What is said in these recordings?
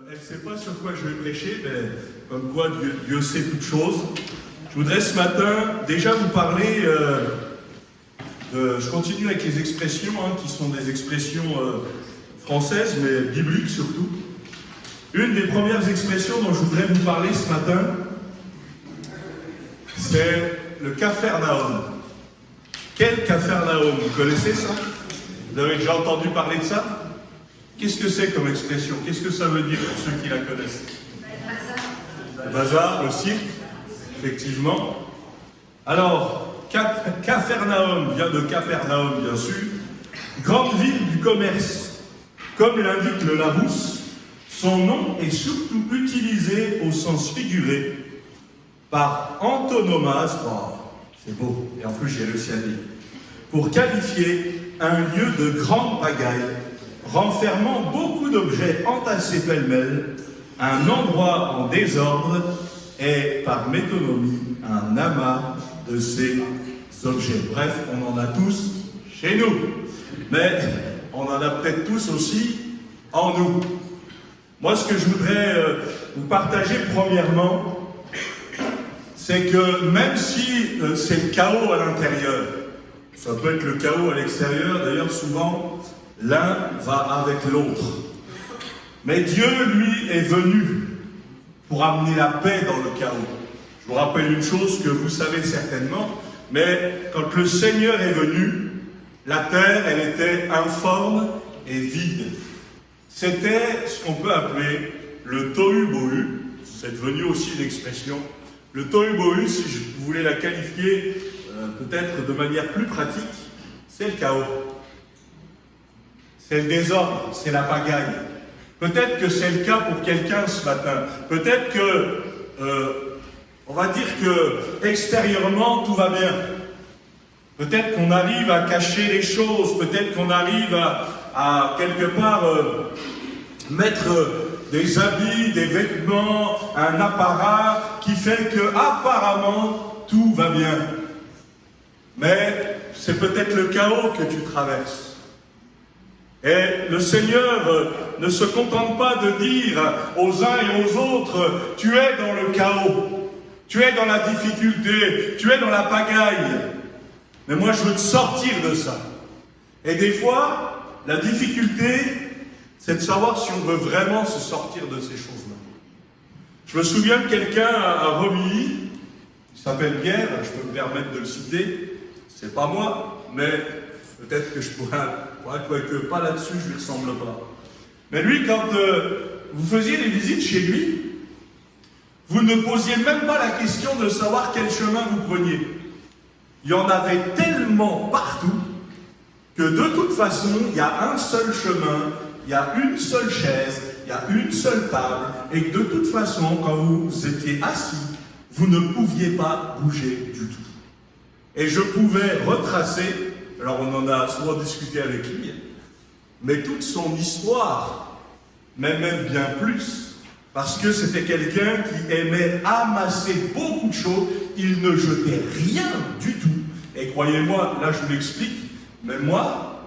Elle ne sait pas sur quoi je vais prêcher, mais comme quoi Dieu sait toutes choses. Je voudrais ce matin déjà vous parler je continue avec les expressions, qui sont des expressions françaises, mais bibliques surtout. Une des premières expressions dont je voudrais vous parler ce matin, c'est le Capharnaüm. Quel Capharnaüm? Vous connaissez ça? Vous avez déjà entendu parler de ça? Qu'est-ce que c'est comme expression? Qu'est-ce que ça veut dire pour ceux qui la connaissent? Le bazar, le cirque, effectivement. Alors, Capharnaüm vient de Capharnaüm, bien sûr. Grande ville du commerce. Comme l'indique le Larousse, son nom est surtout utilisé au sens figuré par antonomase, c'est beau, et en plus j'ai réussi à dire, pour qualifier un lieu de grande pagaille, renfermant beaucoup d'objets entassés pêle-mêle, un endroit en désordre et, par métonymie, un amas de ces objets. Bref, on en a tous chez nous, mais on en a peut-être tous aussi en nous. Moi, ce que je voudrais vous partager premièrement, c'est que même si c'est le chaos à l'intérieur, ça peut être le chaos à l'extérieur, d'ailleurs souvent l'un va avec l'autre. Mais Dieu, lui, est venu pour amener la paix dans le chaos. Je vous rappelle une chose que vous savez certainement, mais quand le Seigneur est venu, la terre, elle était informe et vide. C'était ce qu'on peut appeler le tohu-bohu, c'est devenu aussi une expression. Le tohu-bohu, si je voulais la qualifier peut-être de manière plus pratique, c'est le chaos. C'est le désordre, c'est la pagaille. Peut-être que c'est le cas pour quelqu'un ce matin. Peut-être que, on va dire que extérieurement tout va bien. Peut-être qu'on arrive à cacher les choses. Peut-être qu'on arrive à quelque part mettre des habits, des vêtements, un apparat qui fait que apparemment tout va bien. Mais c'est peut-être le chaos que tu traverses. Et le Seigneur ne se contente pas de dire aux uns et aux autres, tu es dans le chaos, tu es dans la difficulté, tu es dans la pagaille. Mais moi je veux te sortir de ça. Et des fois, la difficulté, c'est de savoir si on veut vraiment se sortir de ces choses-là. Je me souviens de quelqu'un à Romilly, il s'appelle Pierre, je peux me permettre de le citer, c'est pas moi, mais peut-être que je pourrais, quoique pas là-dessus, je ne lui ressemble pas. Mais lui, quand vous faisiez les visites chez lui, vous ne posiez même pas la question de savoir quel chemin vous preniez. Il y en avait tellement partout que de toute façon, il y a un seul chemin, il y a une seule chaise, il y a une seule table, et que de toute façon, quand vous étiez assis, vous ne pouviez pas bouger du tout. Et je pouvais retracer, alors on en a souvent discuté avec lui, mais toute son histoire, mais même bien plus, parce que c'était quelqu'un qui aimait amasser beaucoup de choses, il ne jetait rien du tout. Et croyez-moi, là je vous l'explique, mais moi,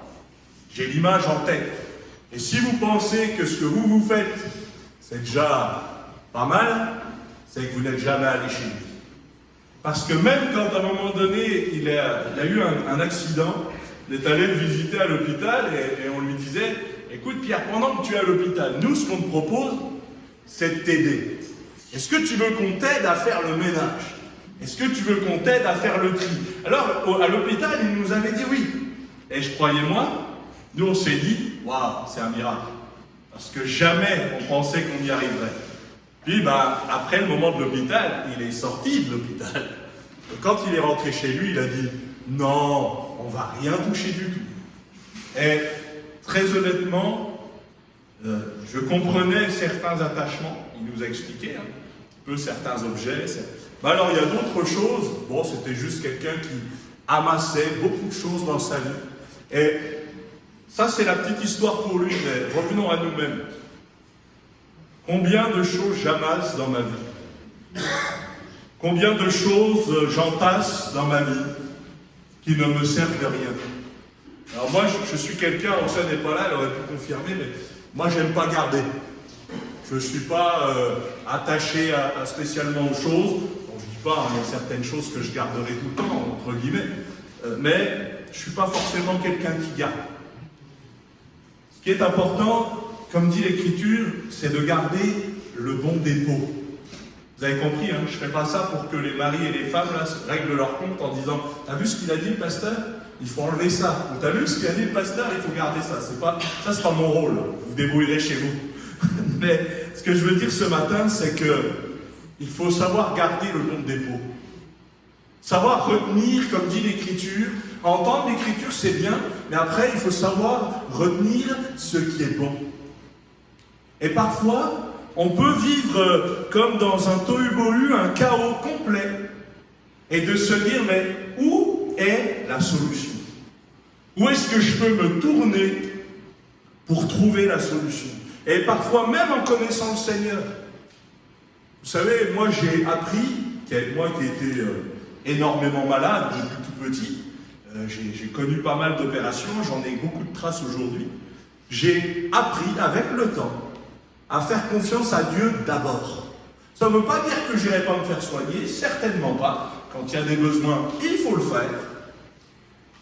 j'ai l'image en tête. Et si vous pensez que ce que vous faites, c'est déjà pas mal, c'est que vous n'êtes jamais allé chez lui. Parce que même quand à un moment donné, il a eu un accident, il est allé le visiter à l'hôpital et on lui disait, écoute Pierre, pendant que tu es à l'hôpital, nous ce qu'on te propose, c'est de t'aider. Est-ce que tu veux qu'on t'aide à faire le ménage? Est-ce que tu veux qu'on t'aide à faire le tri? Alors, à l'hôpital, il nous avait dit oui. Et je croyais-moi, nous on s'est dit, waouh, c'est un miracle. Parce que jamais on pensait qu'on y arriverait. Puis, après le moment de l'hôpital, il est sorti de l'hôpital. Quand il est rentré chez lui, il a dit, non, on va rien toucher du tout. Et très honnêtement, je comprenais certains attachements. Il nous a expliqué un peu certains objets. Alors, il y a d'autres choses. Bon, c'était juste quelqu'un qui amassait beaucoup de choses dans sa vie. Et ça, c'est la petite histoire pour lui, mais revenons à nous-mêmes. Combien de choses j'amasse dans ma vie? Combien de choses j'entasse dans ma vie qui ne me servent de rien? Alors moi, je suis quelqu'un, ça n'est pas là, elle aurait pu confirmer, mais moi, j'aime pas garder. Je ne suis pas attaché spécialement aux choses. Bon, je ne dis pas, il y a certaines choses que je garderai tout le temps, entre guillemets, mais je ne suis pas forcément quelqu'un qui garde. Ce qui est important, comme dit l'Écriture, c'est de garder le bon dépôt. Vous avez compris, hein, je ne fais pas ça pour que les maris et les femmes là, règlent leur compte en disant « T'as vu ce qu'il a dit le pasteur? Il faut enlever ça. » Ou « T'as vu ce qu'il a dit le pasteur? Il faut garder ça. » Ça, c'est pas mon rôle. Vous débrouillerez chez vous. Mais ce que je veux dire ce matin, c'est que il faut savoir garder le bon dépôt. Savoir retenir, comme dit l'Écriture. Entendre l'Écriture, c'est bien, mais après, il faut savoir retenir ce qui est bon. Et parfois, on peut vivre comme dans un tohu-bohu, un chaos complet, et de se dire, mais où est la solution? Où est-ce que je peux me tourner pour trouver la solution? Et parfois, même en connaissant le Seigneur. Vous savez, moi j'ai appris, moi qui ai été énormément malade depuis tout petit, j'ai connu pas mal d'opérations, j'en ai beaucoup de traces aujourd'hui. J'ai appris avec le temps à faire confiance à Dieu d'abord. Ça ne veut pas dire que je n'irai pas me faire soigner, certainement pas. Quand il y a des besoins, il faut le faire.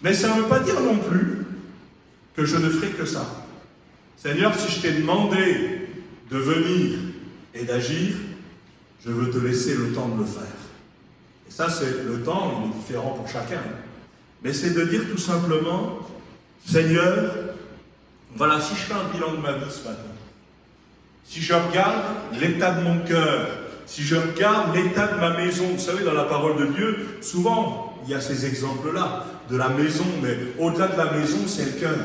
Mais ça ne veut pas dire non plus que je ne ferai que ça. Seigneur, si je t'ai demandé de venir et d'agir, je veux te laisser le temps de le faire. Et ça, c'est le temps, il est différent pour chacun. Mais c'est de dire tout simplement, Seigneur, voilà, si je fais un bilan de ma vie ce matin, si je regarde l'état de mon cœur, si je regarde l'état de ma maison, vous savez, dans la parole de Dieu, souvent, il y a ces exemples-là, de la maison, mais au-delà de la maison, c'est le cœur.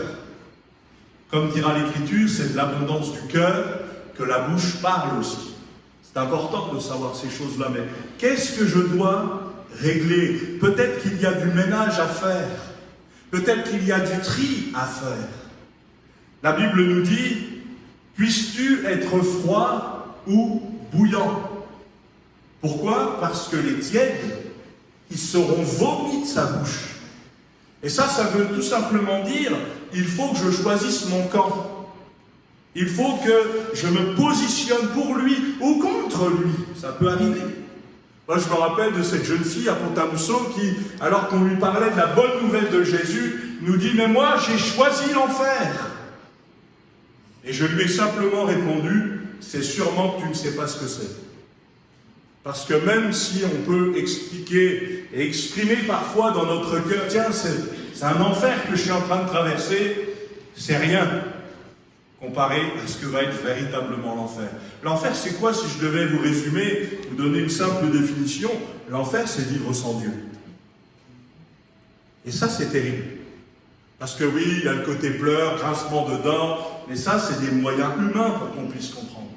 Comme dira l'Écriture, c'est de l'abondance du cœur que la bouche parle aussi. C'est important de savoir ces choses-là, mais qu'est-ce que je dois régler? Peut-être qu'il y a du ménage à faire, peut-être qu'il y a du tri à faire. La Bible nous dit, puisses-tu être froid ou bouillant? Pourquoi? Parce que les tièdes, ils seront vomis de sa bouche. Et ça veut tout simplement dire, il faut que je choisisse mon camp. Il faut que je me positionne pour lui ou contre lui. Ça peut arriver. Moi, je me rappelle de cette jeune fille à Pont-à-Mousson qui, alors qu'on lui parlait de la bonne nouvelle de Jésus, nous dit « Mais moi, j'ai choisi l'enfer !» Et je lui ai simplement répondu « C'est sûrement que tu ne sais pas ce que c'est. » Parce que même si on peut expliquer et exprimer parfois dans notre cœur, tiens, c'est un enfer que je suis en train de traverser, c'est rien comparé à ce que va être véritablement l'enfer. L'enfer, c'est quoi si je devais vous résumer, vous donner une simple définition? L'enfer, c'est vivre sans Dieu. Et ça, c'est terrible. Parce que oui, il y a le côté pleurs, grincement de dents, mais ça, c'est des moyens humains pour qu'on puisse comprendre.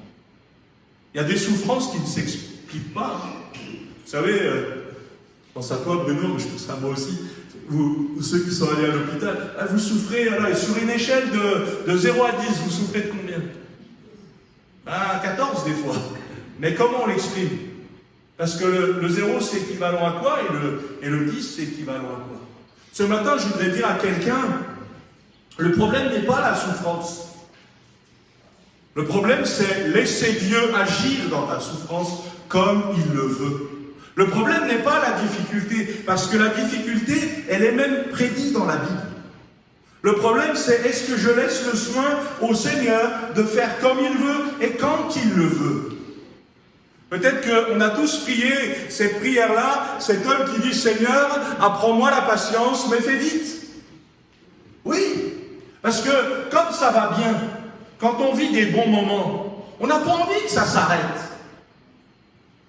Il y a des souffrances qui ne s'expliquent pas. Vous savez, je pense à toi, Bruno, mais je pense à moi aussi, ou ceux qui sont allés à l'hôpital, vous souffrez, là, sur une échelle de 0 à 10, vous souffrez de combien? 14 des fois. Mais comment on l'exprime? Parce que le 0 c'est équivalent à quoi et le 10 c'est équivalent à quoi? Ce matin, je voudrais dire à quelqu'un, le problème n'est pas la souffrance. Le problème, c'est laisser Dieu agir dans ta souffrance comme il le veut. Le problème n'est pas la difficulté, parce que la difficulté, elle est même prédite dans la Bible. Le problème, c'est est-ce que je laisse le soin au Seigneur de faire comme il veut et quand il le veut. Peut-être qu'on a tous prié cette prière-là, cet homme qui dit « Seigneur, apprends-moi la patience, mais fais vite ». Oui, parce que comme ça va bien, quand on vit des bons moments, on n'a pas envie que ça s'arrête.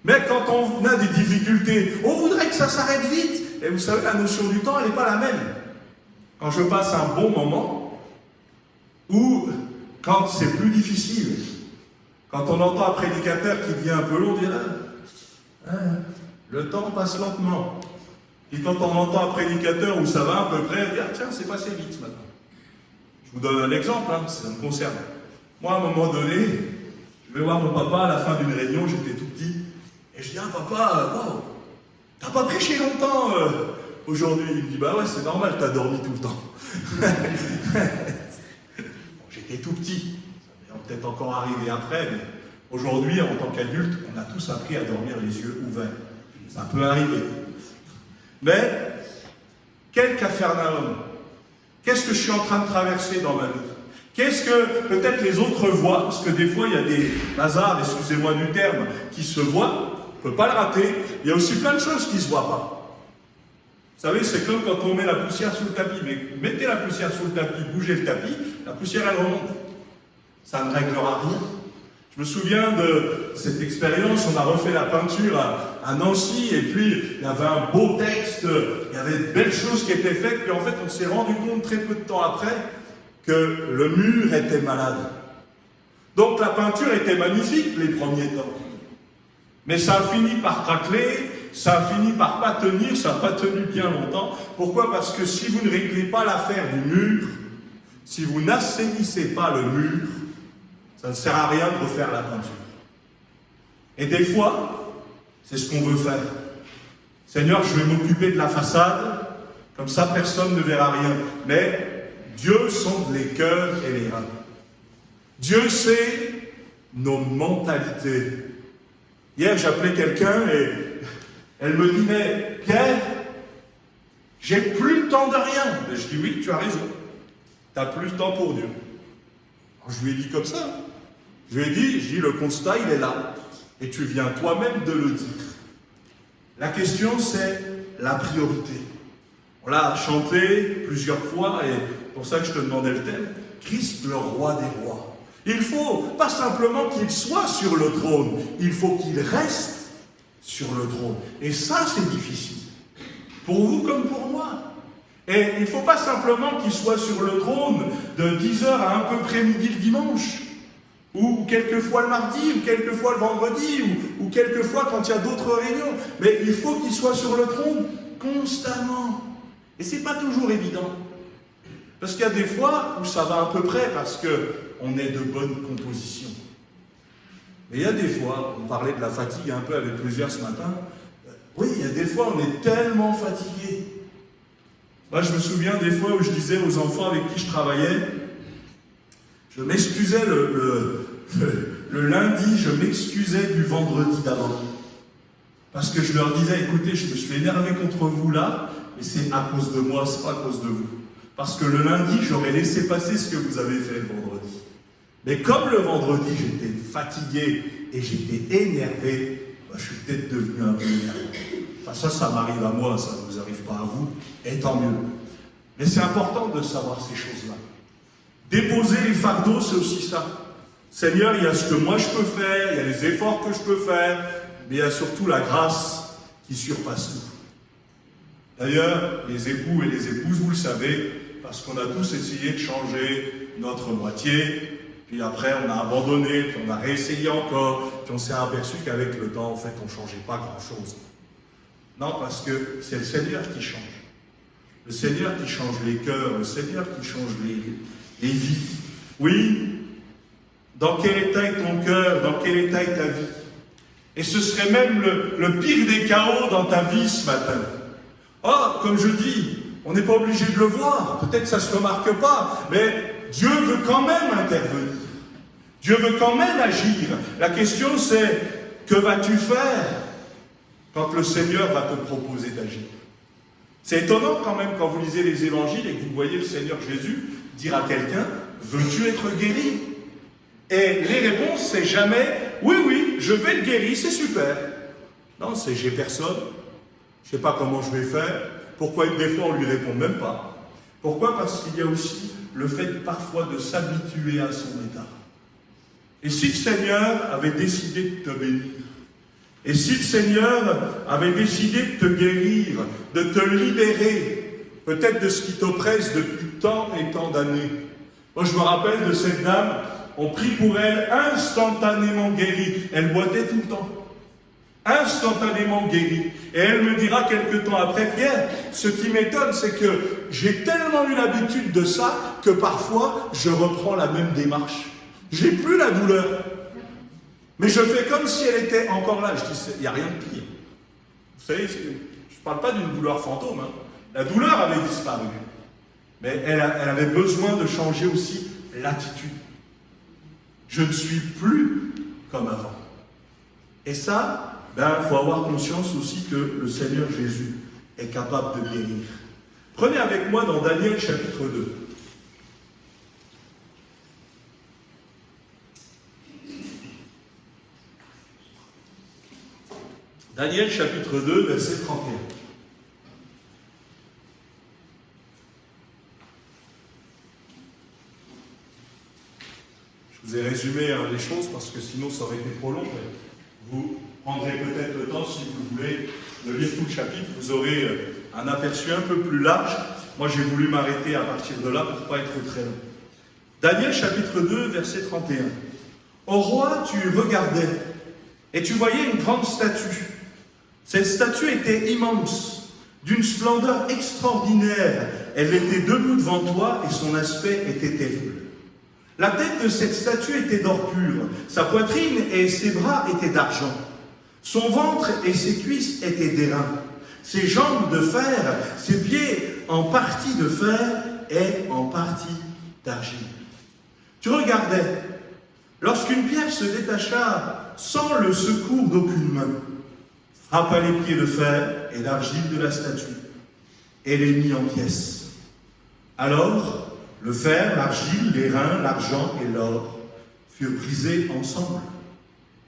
Mais quand on a des difficultés, on voudrait que ça s'arrête vite. Et vous savez, la notion du temps, elle n'est pas la même. Quand je passe un bon moment, ou quand c'est plus difficile, quand on entend un prédicateur qui devient un peu long, on dirait le temps passe lentement. Et quand on entend un prédicateur où ça va à peu près, on dit tiens, c'est passé vite ce matin. Je vous donne un exemple, ça me concerne. Moi, à un moment donné, je vais voir mon papa à la fin d'une réunion, j'étais tout petit, et je dis papa, wow, t'as pas prêché longtemps aujourd'hui. Il me dit ouais, c'est normal, t'as dormi tout le temps. Bon, j'étais tout petit, ça va peut-être encore arriver après, mais Aujourd'hui, en tant qu'adulte, on a tous appris à dormir les yeux ouverts. Ça peut arriver. Mais, quel Capharnaüm? Qu'est-ce que je suis en train de traverser dans ma vie? Qu'est-ce que peut-être les autres voient? Parce que des fois, il y a des hasards, excusez-moi du terme, qui se voient. On ne peut pas le rater. Il y a aussi plein de choses qui ne se voient pas. Vous savez, c'est comme quand on met la poussière sous le tapis. Mais mettez la poussière sous le tapis, bougez le tapis, la poussière, elle remonte. Ça ne réglera rien. Je me souviens de cette expérience, on a refait la peinture à Nancy, et puis il y avait un beau texte, il y avait de belles choses qui étaient faites, puis en fait on s'est rendu compte très peu de temps après que le mur était malade. Donc la peinture était magnifique les premiers temps. Mais ça a fini par craqueler, ça a fini par pas tenir, ça n'a pas tenu bien longtemps. Pourquoi? Parce que si vous ne réglez pas l'affaire du mur, si vous n'assainissez pas le mur, ça ne sert à rien de refaire la peinture. Et des fois, c'est ce qu'on veut faire. Seigneur, je vais m'occuper de la façade, comme ça personne ne verra rien. Mais Dieu sonde les cœurs et les reins. Dieu sait nos mentalités. Hier, j'appelais quelqu'un et elle me dit, mais Pierre, j'ai plus le temps de rien. Et je dis, oui, tu as raison. Tu n'as plus le temps pour Dieu. Alors, je lui ai dit comme ça. Je lui ai dit, le constat, il est là. Et tu viens toi-même de le dire. La question, c'est la priorité. On l'a chanté plusieurs fois, et pour ça que je te demandais le thème, Christ, le roi des rois. Il faut pas simplement qu'il soit sur le trône, il faut qu'il reste sur le trône. Et ça, c'est difficile. Pour vous comme pour moi. Et il ne faut pas simplement qu'il soit sur le trône de 10h à un peu près midi le dimanche, ou quelquefois le mardi, ou quelquefois le vendredi, ou quelquefois quand il y a d'autres réunions. Mais il faut qu'il soit sur le trône constamment. Et ce n'est pas toujours évident. Parce qu'il y a des fois où ça va à peu près, parce qu'on est de bonne composition. Mais il y a des fois, on parlait de la fatigue un peu avec plusieurs ce matin, oui, il y a des fois on est tellement fatigué. Moi, je me souviens des fois où je disais aux enfants avec qui je travaillais, je m'excusais le lundi, je m'excusais du vendredi d'avant. Parce que je leur disais, écoutez, je me suis énervé contre vous là, mais c'est à cause de moi, c'est pas à cause de vous. Parce que le lundi, j'aurais laissé passer ce que vous avez fait le vendredi. Mais comme le vendredi, j'étais fatigué et j'étais énervé, je suis peut-être devenu un peu énervé. Enfin, ça m'arrive à moi, ça ne vous arrive pas à vous, et tant mieux. Mais c'est important de savoir ces choses-là. Déposer les fardeaux, c'est aussi ça. Seigneur, il y a ce que moi je peux faire, il y a les efforts que je peux faire, mais il y a surtout la grâce qui surpasse tout. D'ailleurs, les époux et les épouses, vous le savez, parce qu'on a tous essayé de changer notre moitié, puis après on a abandonné, puis on a réessayé encore, puis on s'est aperçu qu'avec le temps, en fait, on ne changeait pas grand-chose. Non, parce que c'est le Seigneur qui change. Le Seigneur qui change les cœurs, le Seigneur qui change les vies. Oui, dans quel état est ton cœur, dans quel état est ta vie? Et ce serait même le pire des chaos dans ta vie ce matin. Oh, comme je dis, on n'est pas obligé de le voir, peut-être ça ne se remarque pas, mais Dieu veut quand même intervenir. Dieu veut quand même agir. La question c'est, que vas-tu faire quand le Seigneur va te proposer d'agir? C'est étonnant quand même quand vous lisez les évangiles et que vous voyez le Seigneur Jésus dire à quelqu'un, veux-tu être guéri? Et les réponses, c'est jamais, oui, je vais être guéri, c'est super. Non, c'est j'ai personne, je ne sais pas comment je vais faire. Pourquoi des fois on ne lui répond même pas? Pourquoi? Parce qu'il y a aussi le fait parfois de s'habituer à son état. Et si le Seigneur avait décidé de te bénir, et si le Seigneur avait décidé de te guérir, de te libérer, peut-être de ce qui t'oppresse depuis tant et tant d'années. Moi je me rappelle de cette dame, on prie pour elle, instantanément guérie. Elle boitait tout le temps. Instantanément guérie. Et elle me dira quelque temps après, Pierre, ce qui m'étonne, c'est que j'ai tellement eu l'habitude de ça que parfois je reprends la même démarche. J'ai plus la douleur. Mais je fais comme si elle était encore là. Je dis, il n'y a rien de pire. Vous savez, je ne parle pas d'une douleur fantôme. Hein. La douleur avait disparu. Mais elle avait besoin de changer aussi l'attitude. Je ne suis plus comme avant. Et ça, il faut avoir conscience aussi que le Seigneur Jésus est capable de guérir. Prenez avec moi dans Daniel chapitre 2. Daniel chapitre 2, verset 31. Je vous ai résumé les choses parce que sinon ça aurait été trop long. Vous prendrez peut-être le temps, si vous voulez, de lire tout le chapitre. Vous aurez un aperçu un peu plus large. Moi, j'ai voulu m'arrêter à partir de là pour ne pas être très long. Daniel chapitre 2, verset 31. Au roi, tu regardais et tu voyais une grande statue. Cette statue était immense, d'une splendeur extraordinaire. Elle était debout devant toi et son aspect était terrible. La tête de cette statue était d'or pur, sa poitrine et ses bras étaient d'argent. Son ventre et ses cuisses étaient d'airain, ses jambes de fer, ses pieds en partie de fer et en partie d'argile. Tu regardais, lorsqu'une pierre se détacha sans le secours d'aucune main, frappa les pieds de fer et d'argile de la statue et les mit en pièces. Alors, le fer, l'argile, l'airain, l'argent et l'or furent brisés ensemble.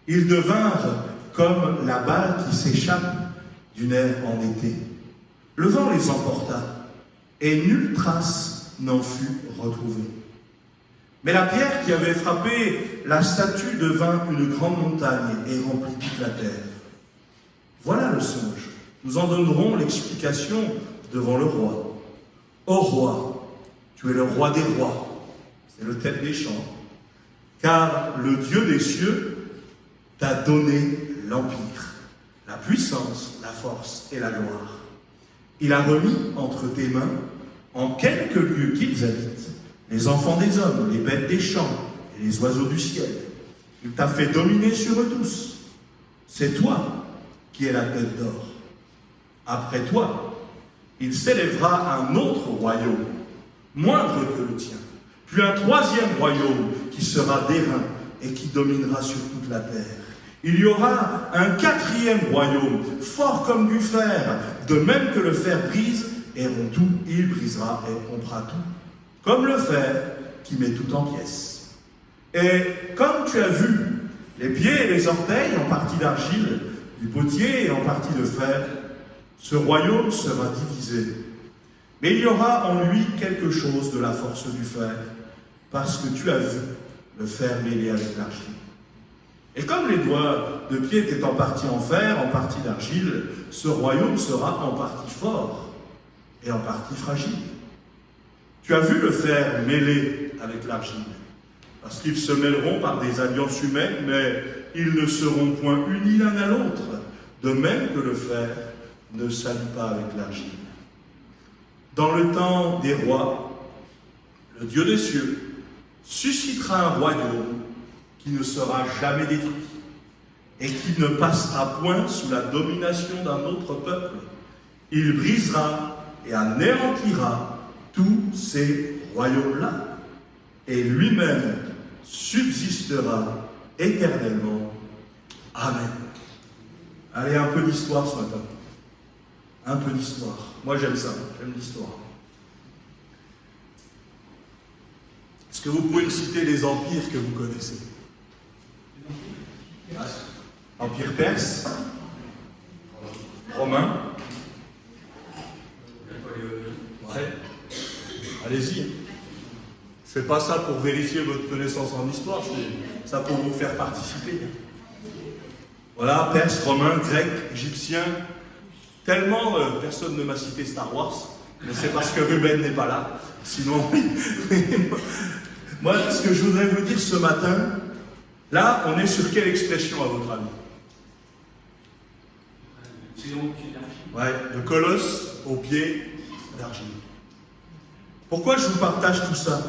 Ils devinrent comme la balle qui s'échappe d'une aire en été. Le vent les emporta, et nulle trace n'en fut retrouvée. Mais la pierre qui avait frappé la statue devint une grande montagne et remplit toute la terre. Voilà le songe. Nous en donnerons l'explication devant le roi. Ô roi, tu es le roi des rois, c'est le thème des chants, car le Dieu des cieux t'a donné l'empire, la puissance, la force et la gloire. Il a remis entre tes mains, en quelques lieux qu'ils habitent, les enfants des hommes, les bêtes des champs et les oiseaux du ciel. Il t'a fait dominer sur eux tous. C'est toi qui es la tête d'or. Après toi, il s'élèvera un autre royaume, moindre que le tien, puis un troisième royaume qui sera d'airain et qui dominera sur toute la terre. Il y aura un quatrième royaume, fort comme du fer, de même que le fer brise et rompt tout, il brisera et rompra tout, comme le fer qui met tout en pièces. Et comme tu as vu, les pieds et les orteils en partie d'argile, du potier et en partie de fer, ce royaume sera divisé. Mais il y aura en lui quelque chose de la force du fer, parce que tu as vu le fer mêlé avec l'argile. Et comme les doigts de pied étaient en partie en fer, en partie d'argile, ce royaume sera en partie fort et en partie fragile. Tu as vu le fer mêlé avec l'argile, parce qu'ils se mêleront par des alliances humaines, mais ils ne seront point unis l'un à l'autre, de même que le fer ne s'allie pas avec l'argile. Dans le temps des rois, le Dieu des cieux suscitera un royaume qui ne sera jamais détruit et qui ne passera point sous la domination d'un autre peuple. Il brisera et anéantira tous ces royaumes-là et lui-même subsistera éternellement. Amen. Allez, un peu d'histoire ce matin. Un peu d'histoire. Moi, j'aime ça. J'aime l'histoire. Est-ce que vous pouvez me citer les empires que vous connaissez? Empire perse, romain. Ouais. Allez-y. Je ne fais pas ça pour vérifier votre connaissance en histoire, je fais ça pour vous faire participer. Voilà, perse, romain, grec, égyptien. Tellement personne ne m'a cité Star Wars, mais c'est parce que Ruben n'est pas là. Sinon, moi, ce que je voudrais vous dire ce matin, là, on est sur quelle expression à votre avis? Ouais, le colosse au pied d'argile. Pourquoi je vous partage tout ça?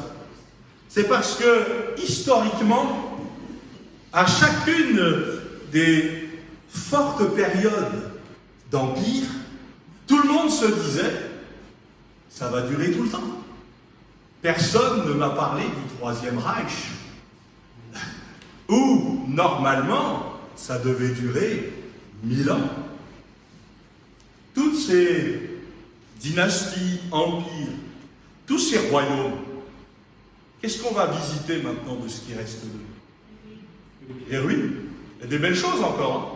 C'est parce que, historiquement, à chacune des fortes périodes d'empire, tout le monde se disait, ça va durer tout le temps. Personne ne m'a parlé du Troisième Reich. où, normalement, ça devait durer 1000 ans. Toutes ces dynasties, empires, tous ces royaumes, qu'est-ce qu'on va visiter maintenant de ce qui reste d'eux? Les ruines. Il y a des belles choses encore, hein.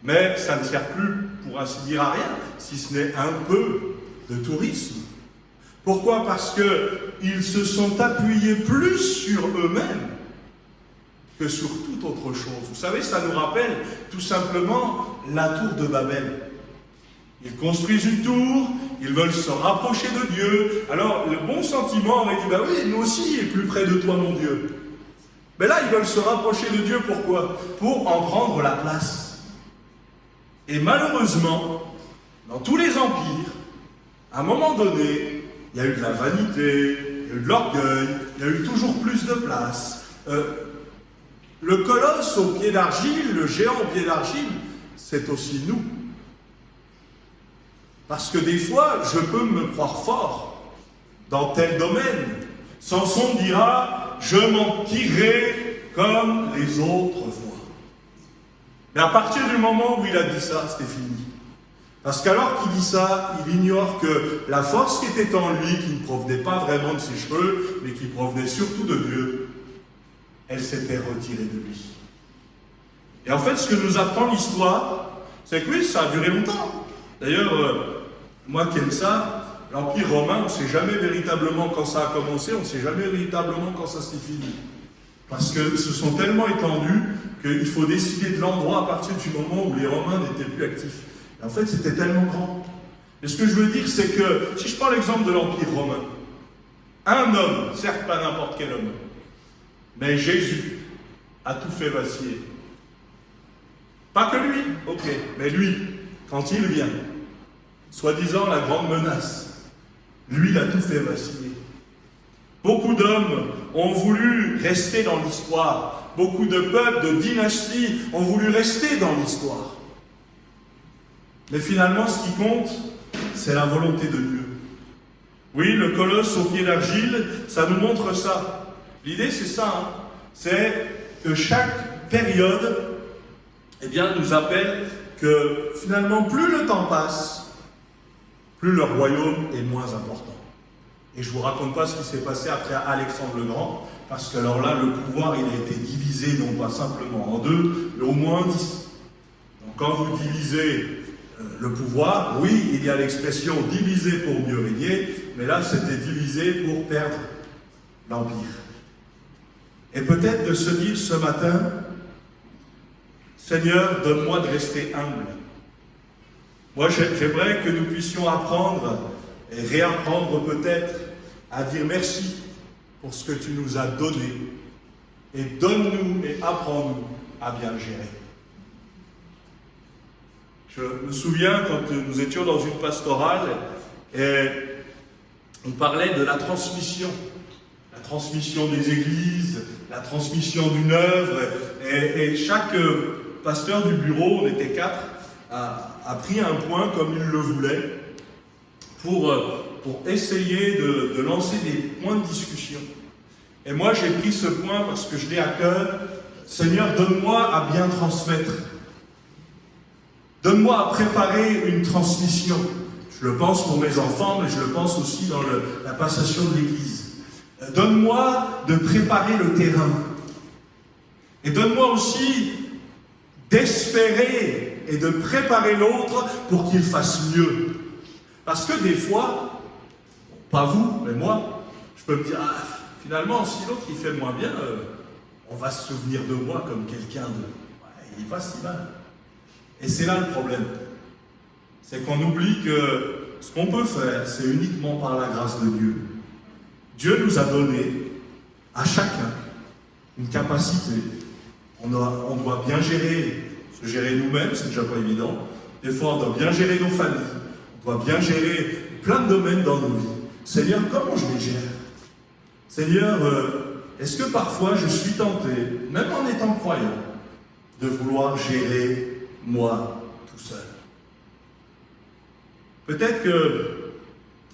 Mais ça ne sert plus, pour ainsi dire, à rien, si ce n'est un peu de tourisme. Pourquoi? Parce qu'ils se sont appuyés plus sur eux-mêmes que sur toute autre chose. Vous savez, ça nous rappelle tout simplement la tour de Babel. Ils construisent une tour, ils veulent se rapprocher de Dieu. Alors, le bon sentiment aurait dit, bah oui, nous aussi, il est plus près de toi, mon Dieu. Mais là, ils veulent se rapprocher de Dieu, pourquoi? Pour en prendre la place. Et malheureusement, dans tous les empires, à un moment donné, il y a eu de la vanité, il y a eu de l'orgueil, il y a eu toujours plus de place. Le colosse au pied d'argile, le géant au pied d'argile, c'est aussi nous. Parce que des fois, je peux me croire fort dans tel domaine. Samson dira, je m'en tirerai comme les autres fois. Mais à partir du moment où il a dit ça, c'était fini. Parce qu'alors qu'il dit ça, il ignore que la force qui était en lui, qui ne provenait pas vraiment de ses cheveux, mais qui provenait surtout de Dieu, elle s'était retirée de lui. Et en fait, ce que nous apprend l'histoire, c'est que oui, ça a duré longtemps. D'ailleurs, moi qui aime ça, l'Empire romain, on ne sait jamais véritablement quand ça a commencé, on ne sait jamais véritablement quand ça s'est fini. Parce que se sont tellement étendus qu'il faut décider de l'endroit à partir du moment où les Romains n'étaient plus actifs. Et en fait, c'était tellement grand. Et ce que je veux dire, c'est que, si je prends l'exemple de l'Empire romain, un homme, certes pas n'importe quel homme, mais Jésus a tout fait vaciller. Pas que lui, ok, mais lui, quand il vient, soi-disant la grande menace, lui, il a tout fait vaciller. Beaucoup d'hommes ont voulu rester dans l'histoire. Beaucoup de peuples, de dynasties ont voulu rester dans l'histoire. Mais finalement, ce qui compte, c'est la volonté de Dieu. Oui, le colosse au pied d'argile, ça nous montre ça. L'idée, c'est ça, hein. C'est que chaque période, eh bien, nous appelle que finalement, plus le temps passe, plus le royaume est moins important. Et je ne vous raconte pas ce qui s'est passé après Alexandre le Grand, parce que alors là, le pouvoir, il a été divisé, non pas simplement en deux, mais au moins en 10. Donc quand vous divisez le pouvoir, oui, il y a l'expression diviser pour mieux régner, mais là, c'était diviser pour perdre l'empire. Et peut-être de se dire ce matin, Seigneur, donne-moi de rester humble. Moi, j'aimerais que nous puissions apprendre et réapprendre peut-être à dire merci pour ce que tu nous as donné. Et donne-nous et apprends-nous à bien le gérer. Je me souviens quand nous étions dans une pastorale et on parlait de la transmission des églises, la transmission d'une œuvre, et chaque pasteur du bureau, on était 4, a pris un point comme il le voulait pour essayer de lancer des points de discussion. Et moi j'ai pris ce point parce que je l'ai à cœur. Seigneur, donne-moi à bien transmettre. Donne-moi à préparer une transmission. Je le pense pour mes enfants, mais je le pense aussi dans la passation de l'Église. Donne-moi de préparer le terrain. Et donne-moi aussi d'espérer et de préparer l'autre pour qu'il fasse mieux. Parce que des fois, pas vous, mais moi, je peux me dire, finalement, si l'autre il fait moins bien, on va se souvenir de moi comme quelqu'un de... il n'est pas si mal. Et c'est là le problème. C'est qu'on oublie que ce qu'on peut faire, c'est uniquement par la grâce de Dieu. Dieu nous a donné à chacun une capacité. On doit bien se gérer nous-mêmes, c'est déjà pas évident. Des fois, on doit bien gérer nos familles. On doit bien gérer plein de domaines dans nos vies. Seigneur, comment je les gère? Seigneur, est-ce que parfois je suis tenté, même en étant croyant, de vouloir gérer moi tout seul? Peut-être que,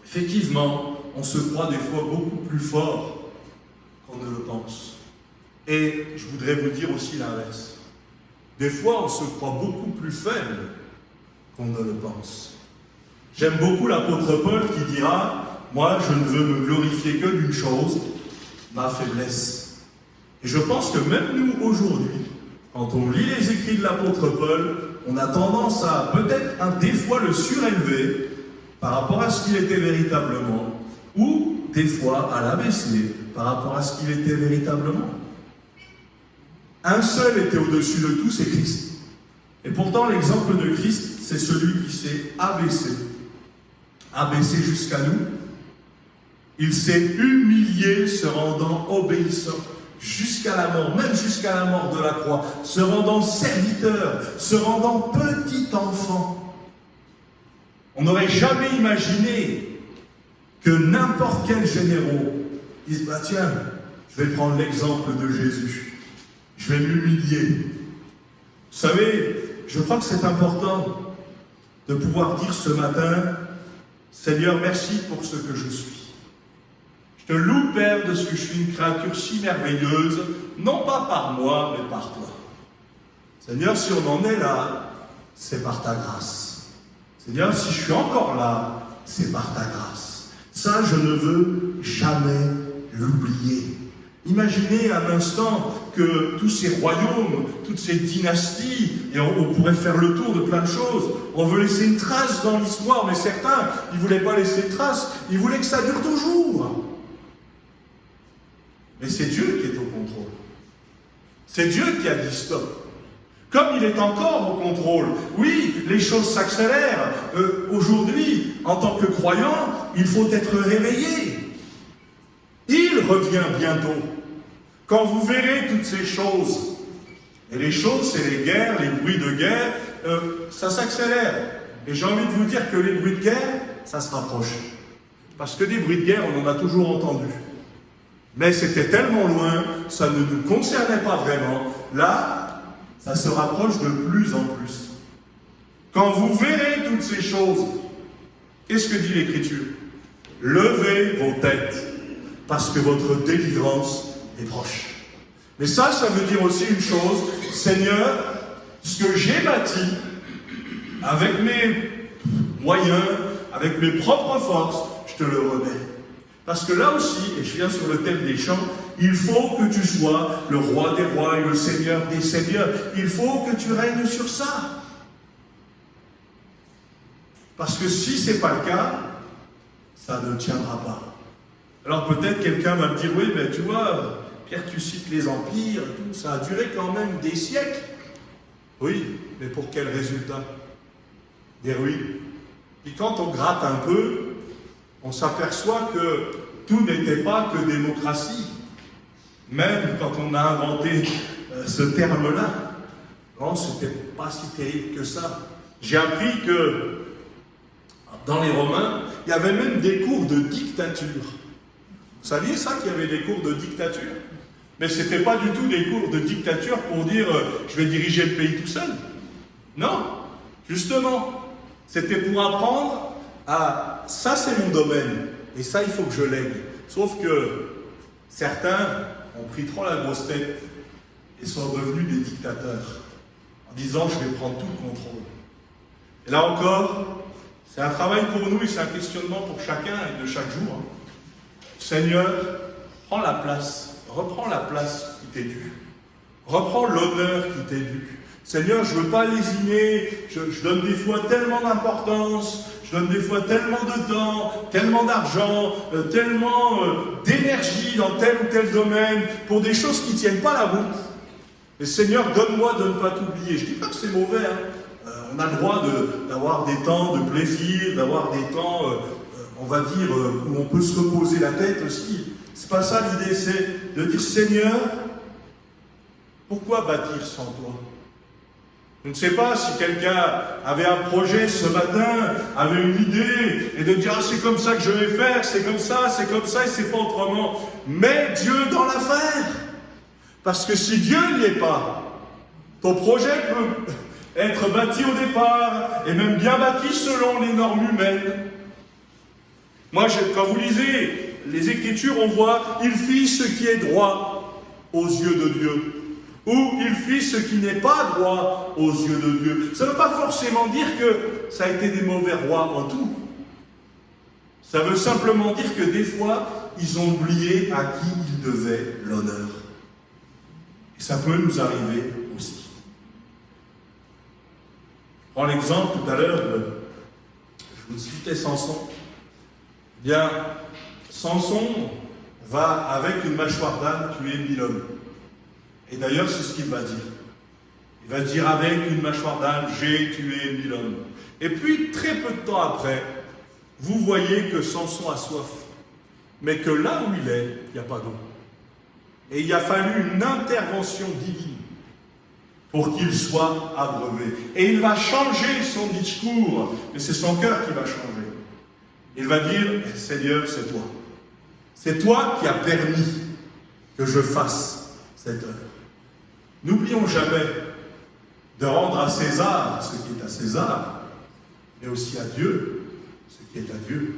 effectivement, on se croit des fois beaucoup plus fort qu'on ne le pense. Et je voudrais vous dire aussi l'inverse. Des fois, on se croit beaucoup plus faible qu'on ne le pense. J'aime beaucoup l'apôtre Paul qui dira « Moi, je ne veux me glorifier que d'une chose, ma faiblesse. » Et je pense que même nous, aujourd'hui, quand on lit les écrits de l'apôtre Paul, on a tendance à peut-être des fois le surélever par rapport à ce qu'il était véritablement, ou des fois à l'abaisser par rapport à ce qu'il était véritablement. Un seul était au-dessus de tout, c'est Christ. Et pourtant, l'exemple de Christ, c'est celui qui s'est abaissé. Abaissé jusqu'à nous. Il s'est humilié, se rendant obéissant jusqu'à la mort, même jusqu'à la mort de la croix, se rendant serviteur, se rendant petit enfant. On n'aurait jamais imaginé que n'importe quel généraux dise, bah tiens, je vais prendre l'exemple de Jésus, je vais m'humilier. Vous savez, je crois que c'est important de pouvoir dire ce matin, Seigneur, merci pour ce que je suis. Je te loue, Père, de ce que je suis une créature si merveilleuse, non pas par moi, mais par toi. Seigneur, si on en est là, c'est par ta grâce. Seigneur, si je suis encore là, c'est par ta grâce. Ça, je ne veux jamais l'oublier. Imaginez un instant que tous ces royaumes, toutes ces dynasties, et on pourrait faire le tour de plein de choses, on veut laisser une trace dans l'histoire, mais certains, ils ne voulaient pas laisser de trace, ils voulaient que ça dure toujours. Mais c'est Dieu qui est au contrôle. C'est Dieu qui a dit stop. Comme il est encore au contrôle. Oui, les choses s'accélèrent. Aujourd'hui, en tant que croyant, il faut être réveillé. Il revient bientôt. Quand vous verrez toutes ces choses, et les choses, c'est les guerres, les bruits de guerre, ça s'accélère. Et j'ai envie de vous dire que les bruits de guerre, ça se rapproche. Parce que des bruits de guerre, on en a toujours entendu. Mais c'était tellement loin, ça ne nous concernait pas vraiment. Là, ça se rapproche de plus en plus. Quand vous verrez toutes ces choses, qu'est-ce que dit l'Écriture? Levez vos têtes, parce que votre délivrance est proche. Mais ça veut dire aussi une chose, Seigneur, ce que j'ai bâti, avec mes moyens, avec mes propres forces, je te le remets. Parce que là aussi, et je viens sur le thème des chants, il faut que tu sois le roi des rois et le seigneur des seigneurs. Il faut que tu règnes sur ça. Parce que si ce n'est pas le cas, ça ne tiendra pas. Alors peut-être quelqu'un va me dire, oui, mais tu vois, Pierre, tu cites les empires, tout, ça a duré quand même des siècles. Oui, mais pour quel résultat? Des ruines. Et quand on gratte un peu, on s'aperçoit que tout n'était pas que démocratie. Même quand on a inventé ce terme-là, non, c'était pas si terrible que ça. J'ai appris que dans les Romains, il y avait même des cours de dictature. Vous saviez ça, qu'il y avait des cours de dictature? Mais ce n'était pas du tout des cours de dictature pour dire je vais diriger le pays tout seul. Non, justement, c'était pour apprendre à ça c'est mon domaine, et ça il faut que je lègue. Sauf que certains ont pris trop la grosse tête et sont devenus des dictateurs, en disant je vais prendre tout le contrôle. Et là encore, c'est un travail pour nous et c'est un questionnement pour chacun et de chaque jour. Seigneur, prends la place, reprends la place qui t'est due. Reprends l'honneur qui t'est dû. Seigneur, je ne veux pas lésiner, je donne des fois tellement d'importance, je donne des fois tellement de temps, tellement d'argent, tellement d'énergie dans tel ou tel domaine, pour des choses qui ne tiennent pas la route. Mais Seigneur, donne-moi de ne pas t'oublier. Je ne dis pas que c'est mauvais, hein. On a le droit d'avoir des temps de plaisir, d'avoir des temps, on va dire, où on peut se reposer la tête aussi. C'est pas ça l'idée, c'est de dire Seigneur, pourquoi bâtir sans toi? Je ne sais pas si quelqu'un avait un projet ce matin, avait une idée, et de dire ah, c'est comme ça que je vais faire, c'est comme ça, et c'est pas autrement. Mets Dieu dans l'affaire. Parce que si Dieu n'y est pas, ton projet peut être bâti au départ, et même bien bâti selon les normes humaines. Moi, quand vous lisez les Écritures, on voit il fit ce qui est droit. aux yeux de Dieu, ou il fit ce qui n'est pas droit aux yeux de Dieu. Ça ne veut pas forcément dire que ça a été des mauvais rois en tout. Ça veut simplement dire que des fois, ils ont oublié à qui ils devaient l'honneur. Et ça peut nous arriver aussi. Je prends l'exemple tout à l'heure, je vous citais Samson. Eh bien, Samson va avec une mâchoire d'âne tuer 1000 hommes. Et d'ailleurs, c'est ce qu'il va dire. Il va dire avec une mâchoire d'âne, j'ai tué 1000 hommes. Et puis, très peu de temps après, vous voyez que Samson a soif. Mais que là où il est, il n'y a pas d'eau. Et il a fallu une intervention divine pour qu'il soit abreuvé. Et il va changer son discours, mais c'est son cœur qui va changer. Il va dire, Seigneur, c'est toi. C'est toi qui as permis que je fasse cette œuvre. N'oublions jamais de rendre à César ce qui est à César, mais aussi à Dieu ce qui est à Dieu.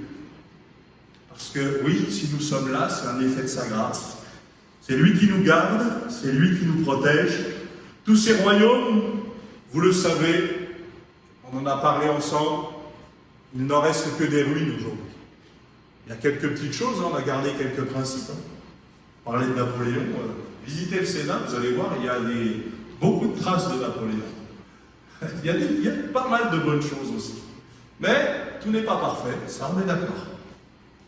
Parce que oui, si nous sommes là, c'est un effet de sa grâce. C'est lui qui nous garde, c'est lui qui nous protège. Tous ces royaumes, vous le savez, on en a parlé ensemble, il n'en reste que des ruines aujourd'hui. Il y a quelques petites choses, on a gardé quelques principes. On parlait de Napoléon, visitez le Sénat, vous allez voir, il y a beaucoup de traces de Napoléon. Il y a pas mal de bonnes choses aussi. Mais tout n'est pas parfait, ça on est d'accord.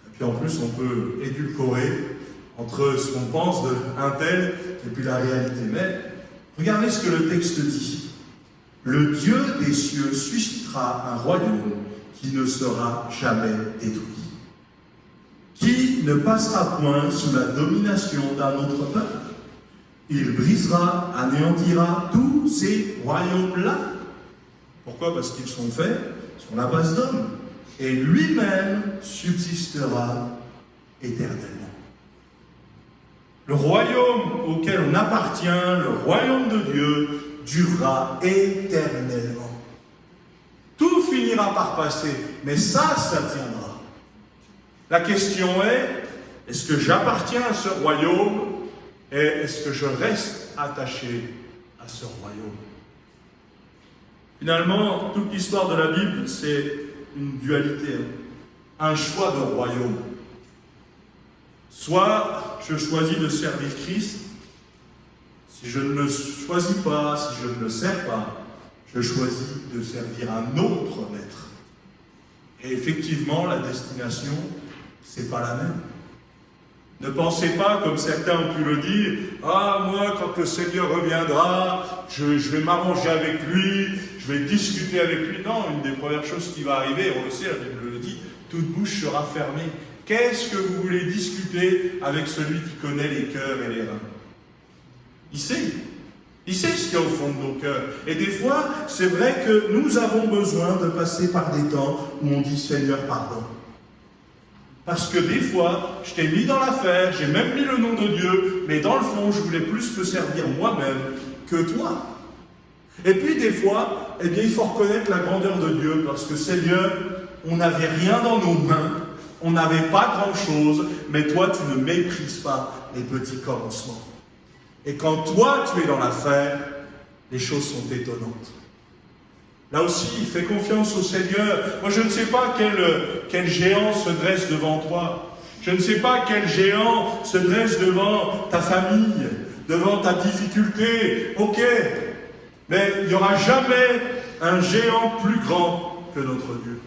Et puis en plus, on peut édulcorer entre ce qu'on pense d'un tel et puis la réalité. Mais regardez ce que le texte dit. Le Dieu des cieux suscitera un royaume qui ne sera jamais détruit, qui ne passera point sous la domination d'un autre peuple. Il brisera, anéantira tous ces royaumes-là. Pourquoi? Parce qu'ils sont faits sur la base d'hommes. Et lui-même subsistera éternellement. Le royaume auquel on appartient, le royaume de Dieu, durera éternellement. Tout finira par passer, mais ça tiendra. La question est-ce que j'appartiens à ce royaume et est-ce que je reste attaché à ce royaume? Finalement, toute l'histoire de la Bible, c'est une dualité, un choix de royaume. Soit je choisis de servir Christ, si je ne le choisis pas, si je ne le sers pas, je choisis de servir un autre maître. Et effectivement, la destination, c'est pas la même. Ne pensez pas, comme certains ont pu le dire, « Ah, moi, quand le Seigneur reviendra, je vais m'arranger avec lui, je vais discuter avec lui. » Non, une des premières choses qui va arriver, on le sait, la Bible le dit, toute bouche sera fermée. Qu'est-ce que vous voulez discuter avec celui qui connaît les cœurs et les reins? Il sait. Il sait ce qu'il y a au fond de nos cœurs. Et des fois, c'est vrai que nous avons besoin de passer par des temps où on dit « Seigneur, pardon ». Parce que des fois, je t'ai mis dans l'affaire, j'ai même mis le nom de Dieu, mais dans le fond, je voulais plus me servir moi-même que toi. Et puis des fois, eh bien, il faut reconnaître la grandeur de Dieu, parce que Seigneur, on n'avait rien dans nos mains, on n'avait pas grand-chose, mais toi, tu ne méprises pas les petits commencements. Et quand toi, tu es dans l'affaire, les choses sont étonnantes. Là aussi, fais confiance au Seigneur. Moi, je ne sais pas quel géant se dresse devant toi. Je ne sais pas quel géant se dresse devant ta famille, devant ta difficulté. Ok, mais il n'y aura jamais un géant plus grand que notre Dieu.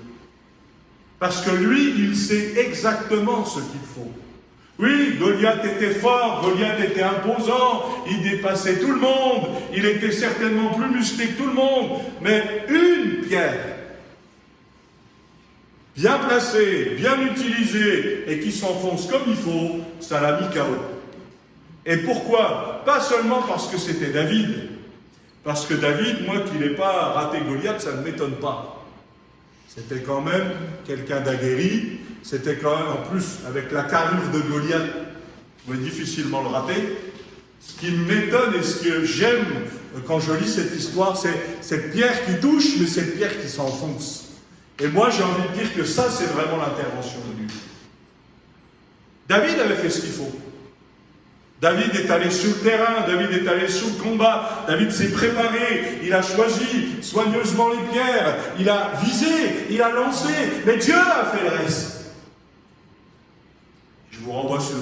Parce que lui, il sait exactement ce qu'il faut. Oui, Goliath était fort, Goliath était imposant, il dépassait tout le monde, il était certainement plus musclé que tout le monde, mais une pierre, bien placée, bien utilisée, et qui s'enfonce comme il faut, ça l'a mis KO. Et pourquoi? Pas seulement parce que c'était David, parce que David, moi qui n'ai pas raté Goliath, ça ne m'étonne pas. C'était quand même quelqu'un d'aguerri, c'était quand même, en plus, avec la carrure de Goliath, vous pouvez difficilement le rater. Ce qui m'étonne et ce que j'aime quand je lis cette histoire, c'est cette pierre qui touche, mais cette pierre qui s'enfonce. Et moi, j'ai envie de dire que ça, c'est vraiment l'intervention de Dieu. David avait fait ce qu'il faut. David est allé sur le terrain, David est allé sur le combat, David s'est préparé, il a choisi soigneusement les pierres, il a visé, il a lancé, mais Dieu a fait le reste. Je vous renvoie sur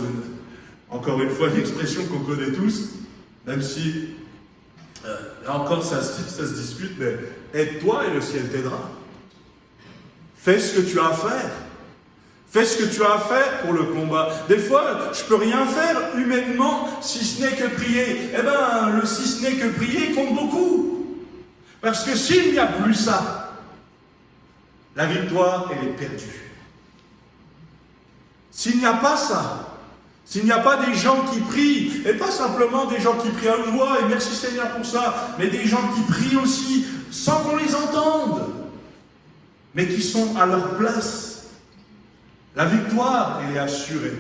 encore une fois une expression qu'on connaît tous, même si, là encore ça se discute, mais aide-toi et le ciel t'aidera. Fais ce que tu as à faire. Fais ce que tu as à faire pour le combat. Des fois, je ne peux rien faire humainement si ce n'est que prier. Eh bien, le si ce n'est que prier compte beaucoup. Parce que s'il n'y a plus ça, la victoire, elle est perdue. S'il n'y a pas ça, s'il n'y a pas des gens qui prient, et pas simplement des gens qui prient à haute voix, et merci Seigneur pour ça, mais des gens qui prient aussi sans qu'on les entende, mais qui sont à leur place. La victoire, elle est assurée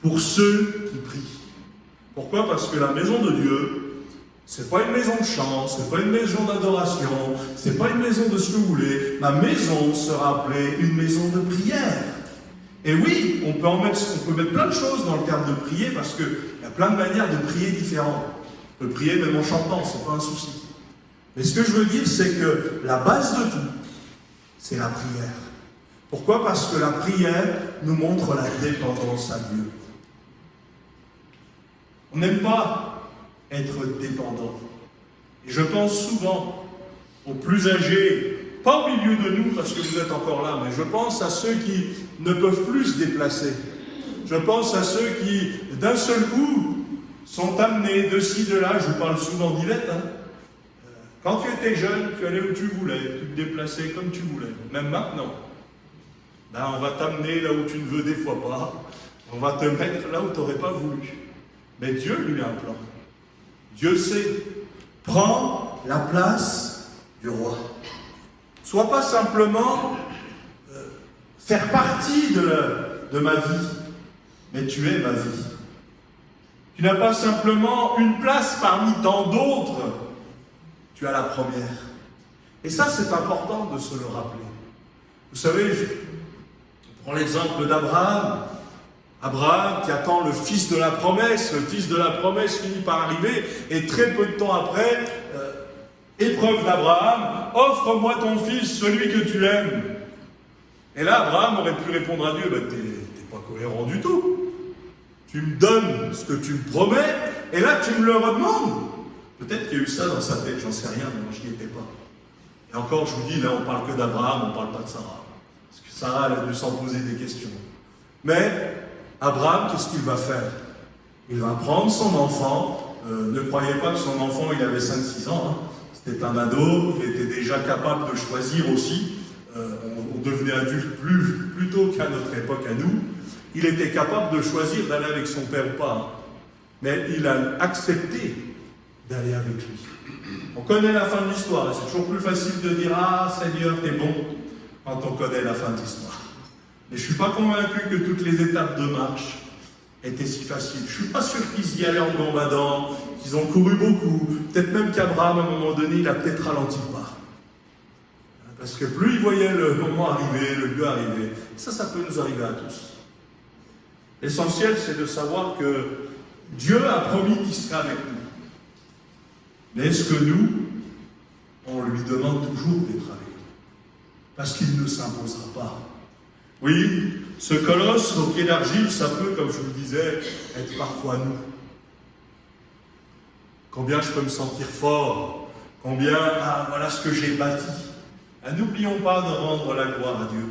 pour ceux qui prient. Pourquoi? Parce que la maison de Dieu, c'est pas une maison de chant, c'est pas une maison d'adoration, c'est pas une maison de ce que vous voulez. Ma maison sera appelée une maison de prière. Et oui, on peut mettre plein de choses dans le cadre de prier, parce qu'il y a plein de manières de prier différentes. On peut prier même en chantant, c'est pas un souci. Mais ce que je veux dire, c'est que la base de tout, c'est la prière. Pourquoi? Parce que la prière nous montre la dépendance à Dieu. On n'aime pas être dépendant. Et je pense souvent aux plus âgés, pas au milieu de nous, parce que vous êtes encore là, mais je pense à ceux qui ne peuvent plus se déplacer. Je pense à ceux qui, d'un seul coup, sont amenés de ci, de là. Je vous parle souvent d'Yvette. Quand tu étais jeune, tu allais où tu voulais, tu te déplaçais comme tu voulais. Même maintenant. Ben, on va t'amener là où tu ne veux des fois pas. On va te mettre là où tu n'aurais pas voulu. Mais Dieu, lui, a un plan. Dieu sait. Prends la place du roi. Sois pas simplement faire partie de ma vie, mais tu es ma vie. Tu n'as pas simplement une place parmi tant d'autres. Tu as la première. Et ça, c'est important de se le rappeler. Vous savez, prends l'exemple d'Abraham. Abraham qui attend le fils de la promesse. Le fils de la promesse finit par arriver. Et très peu de temps après, épreuve d'Abraham, offre-moi ton fils, celui que tu aimes. Et là, Abraham aurait pu répondre à Dieu, t'es pas cohérent du tout. Tu me donnes ce que tu me promets, et là tu me le redemandes. Peut-être qu'il y a eu ça dans sa tête, j'en sais rien, mais moi je n'y étais pas. Et encore, je vous dis, là on parle que d'Abraham, on ne parle pas de Sarah. Parce que Sarah, elle a dû s'en poser des questions. Mais Abraham, qu'est-ce qu'il va faire? Il va prendre son enfant. Ne croyez pas que son enfant, il avait 5-6 ans. C'était un ado, il était déjà capable de choisir aussi. On devenait adulte plus tôt qu'à notre époque, à nous. Il était capable de choisir d'aller avec son père ou pas. Mais il a accepté d'aller avec lui. On connaît la fin de l'histoire. C'est toujours plus facile de dire « Ah, Seigneur, t'es bon » quand on connaît la fin de l'histoire. Mais je ne suis pas convaincu que toutes les étapes de marche étaient si faciles. Je ne suis pas sûr qu'ils y allaient en gambadant, qu'ils ont couru beaucoup. Peut-être même qu'Abraham, à un moment donné, il a peut-être ralenti le pas. Parce que plus il voyait le moment arriver, le lieu arriver, ça peut nous arriver à tous. L'essentiel, c'est de savoir que Dieu a promis qu'il serait avec nous. Mais est-ce que nous, on lui demande toujours d'être avec nous? Parce qu'il ne s'imposera pas. Oui, ce colosse au pied d'argile, ça peut, comme je vous le disais, être parfois nous. Combien je peux me sentir fort? Combien, voilà ce que j'ai bâti. N'oublions pas de rendre la gloire à Dieu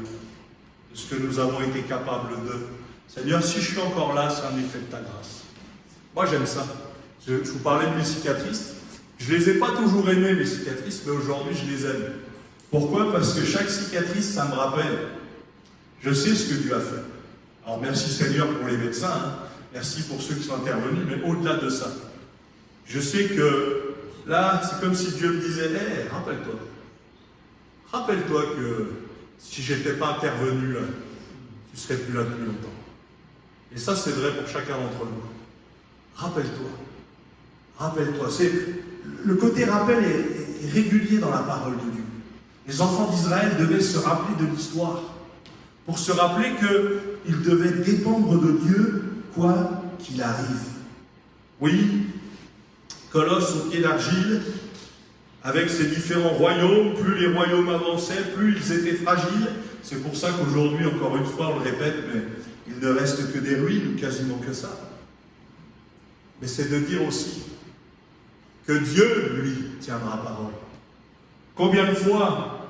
de ce que nous avons été capables de. Seigneur, si je suis encore là, c'est un effet de ta grâce. Moi, j'aime ça. Je vous parlais de mes cicatrices. Je ne les ai pas toujours aimées, mes cicatrices, mais aujourd'hui, je les aime. Pourquoi? Parce que chaque cicatrice, ça me rappelle. Je sais ce que Dieu a fait. Alors, merci Seigneur pour les médecins. Merci pour ceux qui sont intervenus, mais au-delà de ça, je sais que là, c'est comme si Dieu me disait, hey, rappelle-toi. Rappelle-toi que si je n'étais pas intervenu là, tu ne serais plus là depuis longtemps. Et ça, c'est vrai pour chacun d'entre nous. Rappelle-toi. Rappelle-toi. Le côté rappel est régulier dans la parole de Dieu. Les enfants d'Israël devaient se rappeler de l'histoire. Pour se rappeler qu'ils devaient dépendre de Dieu, quoi qu'il arrive. Oui, colosse au pied d'argile, avec ses différents royaumes, plus les royaumes avançaient, plus ils étaient fragiles. C'est pour ça qu'aujourd'hui, encore une fois, on le répète, mais il ne reste que des ruines, ou quasiment que ça. Mais c'est de dire aussi que Dieu, lui, tiendra parole. Combien de fois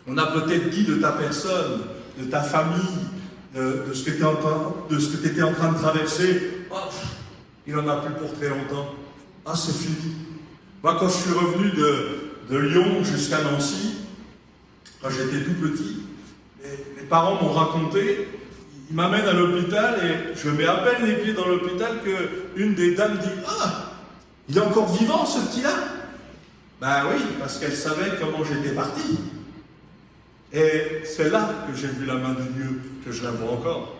on a peut-être dit de ta personne, de ta famille, de ce que tu étais en train de traverser, oh, il n'en a plus pour très longtemps. Ah, c'est fini. Moi, quand je suis revenu de Lyon jusqu'à Nancy, quand j'étais tout petit, mes parents m'ont raconté, ils m'amènent à l'hôpital et je mets à peine les pieds dans l'hôpital qu'une des dames dit « Ah, il est encore vivant ce petit-là ?» Ben oui, parce qu'elle savait comment j'étais parti. Et c'est là que j'ai vu la main de Dieu, que je la vois encore.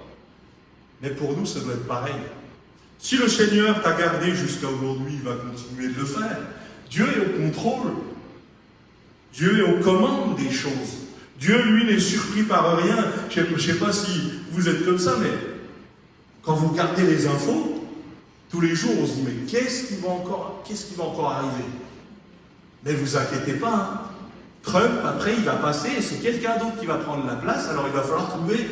Mais pour nous, ça doit être pareil. Si le Seigneur t'a gardé jusqu'à aujourd'hui, il va continuer de le faire. Dieu est au contrôle. Dieu est aux commandes des choses. Dieu, lui, n'est surpris par rien. Je ne sais pas si vous êtes comme ça, mais quand vous regardez les infos, tous les jours, on se dit, mais qu'est-ce qui va encore arriver? Mais vous inquiétez pas, hein. Trump, après, il va passer et c'est quelqu'un d'autre qui va prendre la place, alors il va falloir trouver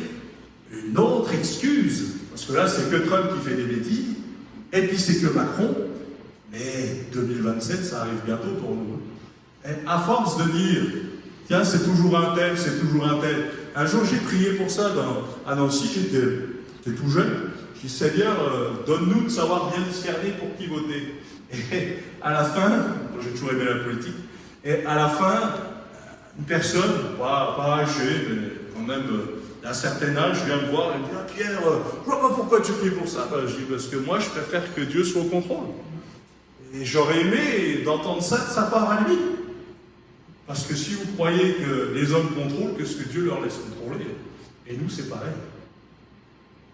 une autre excuse. Parce que là, c'est que Trump qui fait des bêtises, et puis c'est que Macron, mais 2027, ça arrive bientôt pour nous. Et à force de dire, tiens, c'est toujours un tel, c'est toujours un tel. Un jour, j'ai prié pour ça à Nancy, j'étais tout jeune. J'ai dit, Seigneur, donne-nous de savoir bien discerner pour qui voter. Et à la fin, j'ai toujours aimé la politique, et à la fin, une personne, pas âgée, mais quand même d'un certain âge, vient me voir et me dit, ah, Pierre, je vois pas pourquoi tu pries pour ça. Ben, je dis, parce que moi, je préfère que Dieu soit au contrôle. Et j'aurais aimé d'entendre ça de sa part à lui. Parce que si vous croyez que les hommes contrôlent, qu'est-ce que Dieu leur laisse contrôler? Et nous, c'est pareil.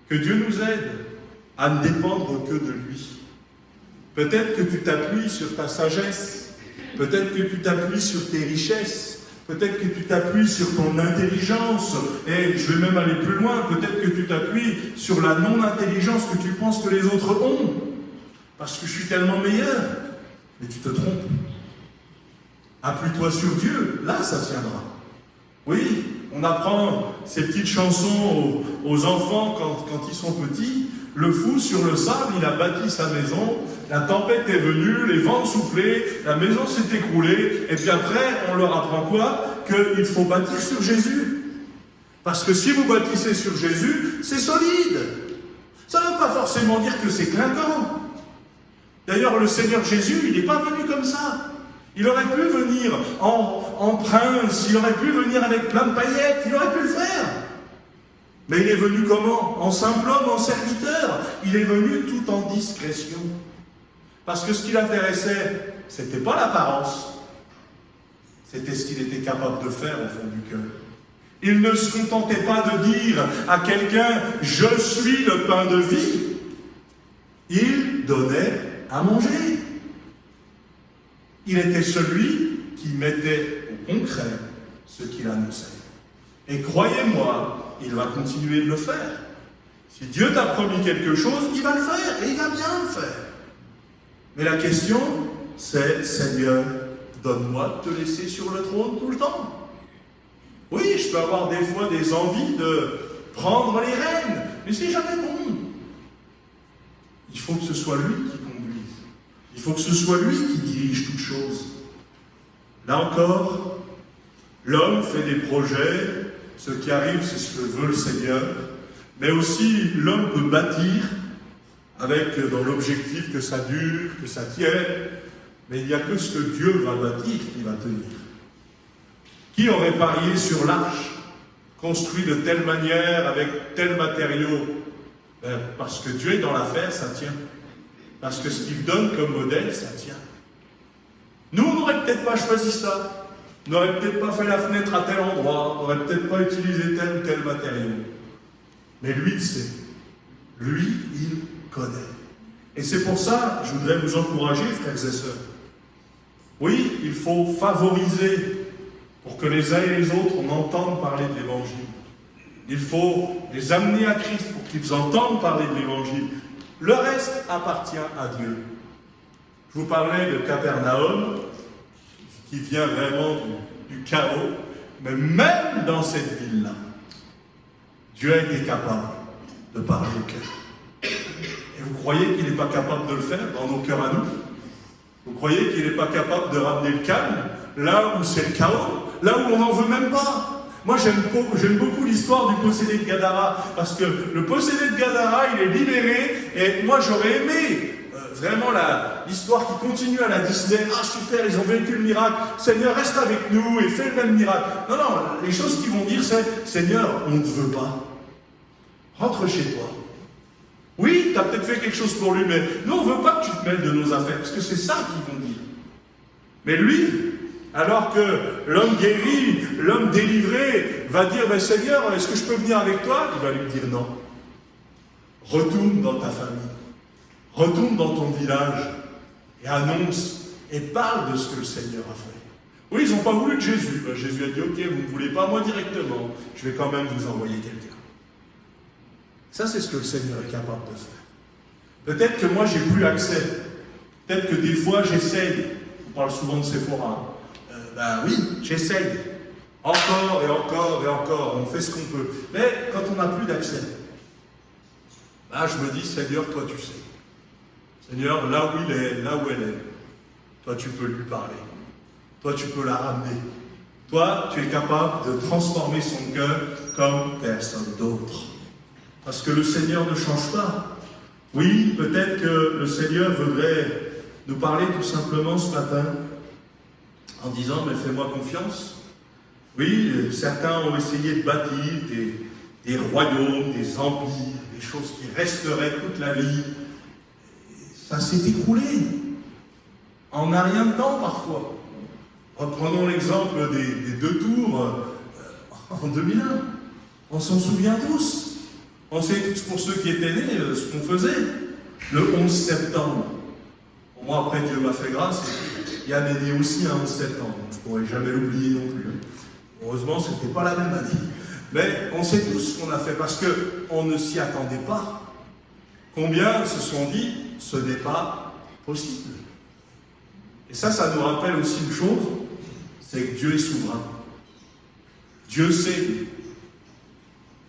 Que Dieu nous aide à ne dépendre que de lui. Peut-être que tu t'appuies sur ta sagesse, peut-être que tu t'appuies sur tes richesses, peut-être que tu t'appuies sur ton intelligence, et je vais même aller plus loin, peut-être que tu t'appuies sur la non-intelligence que tu penses que les autres ont, parce que je suis tellement meilleur, mais tu te trompes. Appuie-toi sur Dieu, là ça tiendra. Oui, on apprend ces petites chansons aux enfants quand ils sont petits. Le fou sur le sable, il a bâti sa maison, la tempête est venue, les vents soufflaient, la maison s'est écroulée, et puis après, on leur apprend quoi? Qu'il faut bâtir sur Jésus. Parce que si vous bâtissez sur Jésus, c'est solide. Ça ne veut pas forcément dire que c'est clinquant. D'ailleurs, le Seigneur Jésus, il n'est pas venu comme ça. Il aurait pu venir en prince, il aurait pu venir avec plein de paillettes, il aurait pu le faire. Mais il est venu comment? En simple homme, en serviteur. Il est venu tout en discrétion. Parce que ce qui l'intéressait, ce n'était pas l'apparence, c'était ce qu'il était capable de faire au fond du cœur. Il ne se contentait pas de dire à quelqu'un « Je suis le pain de vie ». Il donnait à manger. Il était celui qui mettait au concret ce qu'il annonçait. Et croyez-moi, il va continuer de le faire. Si Dieu t'a promis quelque chose, il va le faire, et il va bien le faire. Mais la question, c'est, Seigneur, donne-moi de te laisser sur le trône tout le temps. Oui, je peux avoir des fois des envies de prendre les rênes, mais c'est jamais bon. Il faut que ce soit lui qui conduise. Il faut que ce soit lui qui dirige toutes choses. Là encore, l'homme fait des projets, ce qui arrive, c'est ce que veut le Seigneur, mais aussi l'homme peut bâtir avec dans l'objectif que ça dure, que ça tienne, mais il n'y a que ce que Dieu va bâtir qui va tenir. Qui aurait parié sur l'arche, construit de telle manière, avec tel matériau? Parce que Dieu est dans l'affaire, ça tient. Parce que ce qu'il donne comme modèle, ça tient. Nous, on n'aurait peut-être pas choisi ça. On n'aurait peut-être pas fait la fenêtre à tel endroit. On n'aurait peut-être pas utilisé tel ou tel matériau. Mais lui, il sait. Lui, il connaît. Et c'est pour ça, je voudrais vous encourager, frères et sœurs. Oui, il faut favoriser pour que les uns et les autres on entende parler de l'Évangile. Il faut les amener à Christ pour qu'ils entendent parler de l'Évangile. Le reste appartient à Dieu. Je vous parlais de Capernaum, qui vient vraiment du chaos, mais même dans cette ville-là, Dieu a été capable de parler au cœur. Et vous croyez qu'il n'est pas capable de le faire dans nos cœurs à nous? Vous croyez qu'il n'est pas capable de ramener le calme là où c'est le chaos, là où on n'en veut même pas? Moi j'aime beaucoup l'histoire du possédé de Gadara, parce que le possédé de Gadara, il est libéré, et moi j'aurais aimé vraiment l'histoire qui continue à la Disney. Ah super, ils ont vécu le miracle, Seigneur reste avec nous et fais le même miracle. Non, non, les choses qu'ils vont dire c'est, Seigneur, on ne te veut pas. Rentre chez toi. Oui, tu as peut-être fait quelque chose pour lui, mais nous on ne veut pas que tu te mêles de nos affaires, parce que c'est ça qu'ils vont dire. Mais lui, alors que l'homme guéri, l'homme délivré va dire, ben, Seigneur, est-ce que je peux venir avec toi? Il va lui dire non. Retourne dans ta famille. Retourne dans ton village et annonce et parle de ce que le Seigneur a fait. Oui, ils n'ont pas voulu de Jésus. Ben, Jésus a dit, ok, vous ne voulez pas moi directement, je vais quand même vous envoyer quelqu'un. Ça, c'est ce que le Seigneur est capable de faire. Peut-être que moi, j'ai plus accès. Peut-être que des fois, j'essaye. On parle souvent de Sephora. Ben oui, j'essaye. Encore et encore et encore. On fait ce qu'on peut. Mais quand on n'a plus d'accès, là, je me dis, Seigneur, toi, tu sais. Seigneur, là où il est, là où elle est, toi, tu peux lui parler. Toi, tu peux la ramener. Toi, tu es capable de transformer son cœur comme personne d'autre. Parce que le Seigneur ne change pas. Oui, peut-être que le Seigneur voudrait nous parler tout simplement ce matin en disant, mais fais-moi confiance. Oui, certains ont essayé de bâtir des royaumes, des empires, des choses qui resteraient toute la vie. Ça s'est écroulé. En un rien de temps parfois. Reprenons l'exemple des deux tours en 2001. On s'en souvient tous. On sait tous, pour ceux qui étaient nés, ce qu'on faisait. Le 11 septembre. Bon, moi, après, Dieu m'a fait grâce. Yann est né aussi un 11 septembre. Donc je ne pourrais jamais l'oublier non plus. Heureusement, ce n'était pas la même année. Mais on sait tous ce qu'on a fait parce qu'on ne s'y attendait pas. Combien se sont dit, ce n'est pas possible. Et ça nous rappelle aussi une chose, c'est que Dieu est souverain. Dieu sait.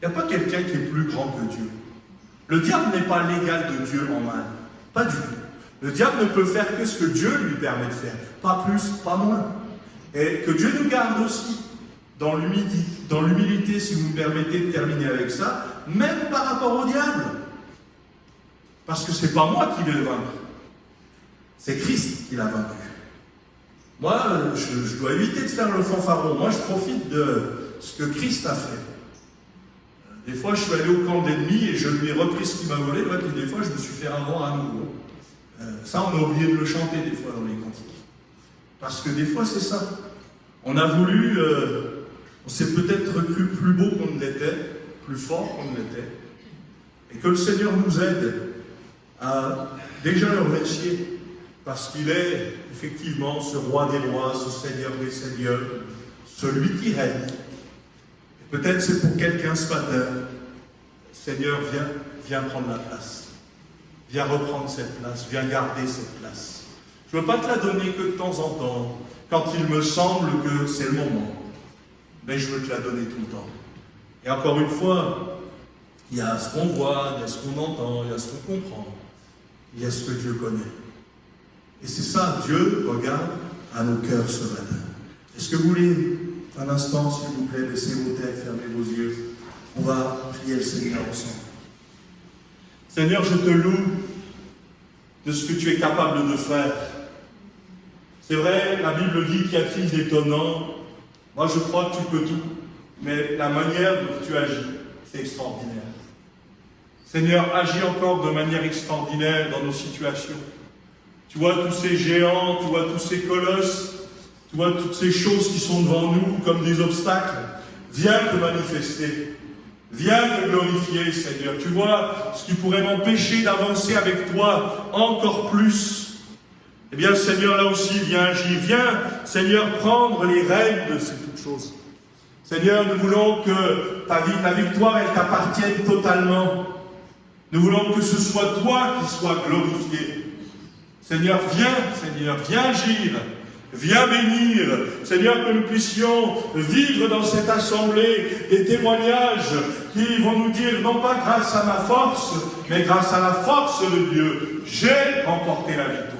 Il n'y a pas quelqu'un qui est plus grand que Dieu. Le diable n'est pas l'égal de Dieu en mal. Pas du tout. Le diable ne peut faire que ce que Dieu lui permet de faire. Pas plus, pas moins. Et que Dieu nous garde aussi dans l'humilité, si vous me permettez de terminer avec ça, même par rapport au diable. Parce que ce n'est pas moi qui vais le vaincre. C'est Christ qui l'a vaincu. Moi, je dois éviter de faire le fanfaron. Moi, je profite de ce que Christ a fait. Des fois, je suis allé au camp de l'ennemi et je lui ai repris ce qu'il m'a volé. Ouais, puis des fois, je me suis fait avoir à nouveau. Ça, on a oublié de le chanter des fois dans les cantiques. Parce que des fois, c'est ça. On a voulu, on s'est peut-être cru plus beau qu'on ne l'était, plus fort qu'on ne l'était. Et que le Seigneur nous aide à déjà le remercier. Parce qu'il est effectivement ce roi des rois, ce Seigneur des seigneurs, celui qui règne. Peut-être c'est pour quelqu'un ce matin. Seigneur, viens prendre la place. Viens reprendre cette place. Viens garder cette place. Je ne veux pas te la donner que de temps en temps, quand il me semble que c'est le moment. Mais je veux te la donner tout le temps. Et encore une fois, il y a ce qu'on voit, il y a ce qu'on entend, il y a ce qu'on comprend. Il y a ce que Dieu connaît. Et c'est ça, Dieu regarde à nos cœurs ce matin. Est-ce que vous voulez un instant, s'il vous plaît, laissez vos têtes, fermez vos yeux. On va prier le Seigneur ensemble. Seigneur, je te loue de ce que tu es capable de faire. C'est vrai, la Bible dit qu'il y a-t-il d'étonnant. Moi, je crois que tu peux tout. Mais la manière dont tu agis, c'est extraordinaire. Seigneur, agis encore de manière extraordinaire dans nos situations. Tu vois tous ces géants, tu vois tous ces colosses, tu vois toutes ces choses qui sont devant nous comme des obstacles. Viens te manifester. Viens te glorifier, Seigneur. Tu vois ce qui pourrait m'empêcher d'avancer avec toi encore plus. Eh bien, Seigneur, là aussi, viens agir. Viens, Seigneur, prendre les rênes de ces toutes choses. Seigneur, nous voulons que ta victoire, elle t'appartienne totalement. Nous voulons que ce soit toi qui sois glorifié. Seigneur, viens agir. Viens bénir. Seigneur, que nous puissions vivre dans cette assemblée des témoignages qui vont nous dire, non pas grâce à ma force, mais grâce à la force de Dieu, j'ai remporté la victoire.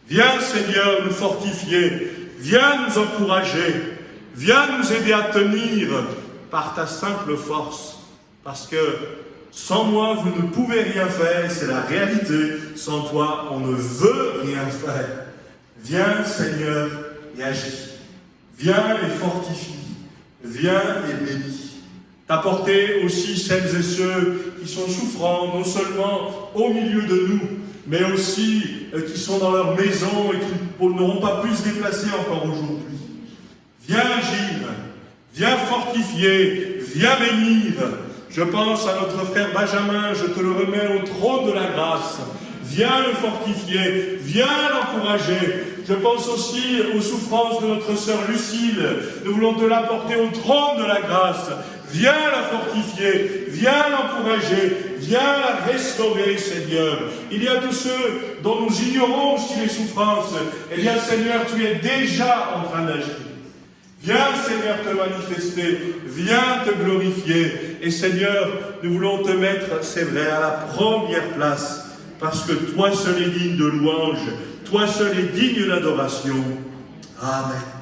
Viens, Seigneur, nous fortifier. Viens nous encourager. Viens nous aider à tenir par ta simple force. Parce que sans moi, vous ne pouvez rien faire. C'est la réalité. Sans toi, on ne veut rien faire. Viens, Seigneur, et agis. Viens et fortifie. Viens et bénis. T'apporter aussi celles et ceux qui sont souffrants, non seulement au milieu de nous, mais aussi qui sont dans leur maison et qui n'auront pas pu se déplacer encore aujourd'hui. Viens agir, viens fortifier, viens bénir. Je pense à notre frère Benjamin, je te le remets au trône de la grâce. Viens le fortifier, viens l'encourager. Je pense aussi aux souffrances de notre sœur Lucille. Nous voulons te l'apporter au trône de la grâce. Viens la fortifier, viens l'encourager, viens la restaurer, Seigneur. Il y a tous ceux dont nous ignorons aussi les souffrances. Eh bien, Seigneur, tu es déjà en train d'agir. Viens, Seigneur, te manifester, viens te glorifier. Et Seigneur, nous voulons te mettre, c'est vrai, à la première place, parce que toi seul es digne de louange, toi seul es digne d'adoration. Amen.